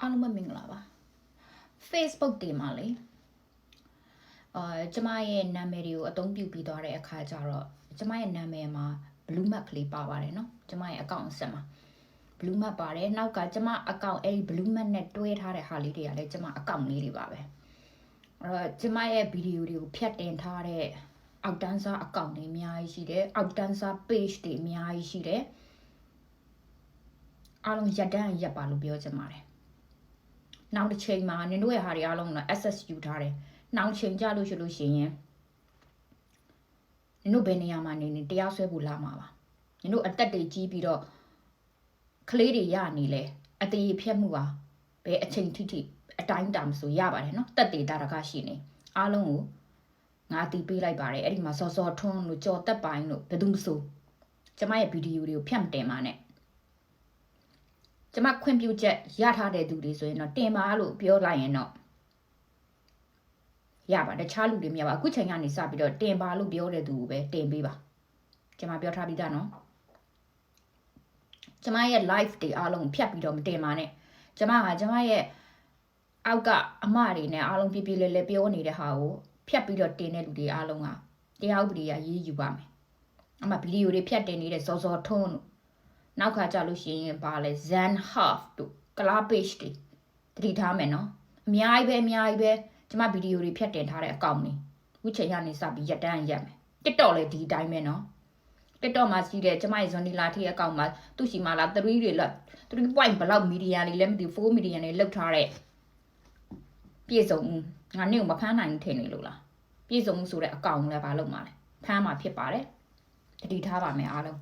အားလုံးပဲမင်္ဂလာပါ Facebook တွေမှာလေကျမရဲ့နာမည်တွေကိုအသုံးပြုပြီးသွားတဲ့အခါကျတော့ကျမရဲ့နာမည်မှာ blue mark ကလေးပါပါတယ်နော်ကျမရဲ့ account ဆက်မှာ blue mark ပါတယ်နောက်ကကျမ account အဲ့ဒီ blue mark နဲ့တွဲထားတဲ့ဟာလေးတွေကလည်းကျမ account လေးတွေပါပဲအဲ့တော့ကျမရဲ့ video တွေကိုဖြတ်တင်ထားတဲ့အောက်တန်းစား account တွေအများကြီးရှိတယ်အောက်တန်းစား page တွေအများကြီးရှိတယ်အားလုံးရပ်တန်းရပ်ပါလို့ပြောချင်ပါတယ်နောက်တစ်ချိန်မှာနင်တို့ရဲ့ဟာတွေအားလုံးတော့ access ယူထားတယ်နောက်ချိန်ကြလို့ရှိလို့ရှိရင်နင်တို့ဘယ်နေရာမှာနေတရားစွဲဖို့လာမှာပါနင်တို့အသက်တွေကြီးပြီးတော့ကလေးတွေရနေလဲအသေးဖြတ်မှုပါဘယ်အချိန်ထိအတိုင်းတာမဆိုရပါတယ်နော်တက်တေတာတကရှိနေအားလုံးကိုငါတီးပေးလိုက်ပါတယ်အဲ့ဒီမှာစောထွန်းလို့ကြော်တက်ပိုင်းလို့ဘယ်သူမဆိုကျမရဲ့ဗီဒီယိုတွေကိုဖြတ်မတင်ပါနဲ့ကျမခွင့်ပြုချက်ရထားတဲ့သူတွေဆိုရင်တော့တင်ပါလို့ပြောလိုက်ရင်တော့ရပါတခြားလူတွေမရပါအခုချိန်ကနေစပြီးတော့တင်ပါလို့ပြောတဲ့သူကိုပဲတင်ပေးပါကျမပြောထားပြီးသားနော်ကျမရဲ့ live တွေအားလုံးဖြတ်ပြီးတော့မတင်ပါနဲ့ကျမရဲ့အောက်ကအမတွေနဲ့အားလုံးပြပြလဲလဲပြောနေတဲ့ဟာကိုဖြတ်ပြီးတော့တင်တဲ့လူတွေအားလုံးကတရားဥပဒေရရေးယူပါမယ်အမဗီဒီယိုတွေဖြတ်တင်နေတဲ့စောထွန်းတို့နောက်ခါကြလို့ရှိရင်ပါလဲ Zen Half တို့ကလာ page တွေတတိထားမယ်နော်အများကြီးပဲကျမဗီဒီယိုတွေဖြတ်တင်ထားတဲ့အကောင့်တွေအခုချိန်ကနေစပြီးရက်တန်းရက်မယ် TikTok လည်းဒီတိုင်းပဲနော် TikTok မှာရှိတဲ့ကျမရဲ့ဇွန်ဒီလာထိအကောင့်မှာသူ့ရှိမှာလား3တွေလောက်3 point ဘလောက်မီဒီယာတွေလည်းမသိ4မီဒီယာတွေလောက်ထားတဲ့ပြည့်စုံငါနေ့ကမဖမ်းနိုင်ထင်နေလို့လားပြည့်စုံဆိုတဲ့အကောင့်လည်းဘာလုပ်မှာလဲဖမ်းမှာဖြစ်ပါတယ်တတိထားပါမယ်အားလုံး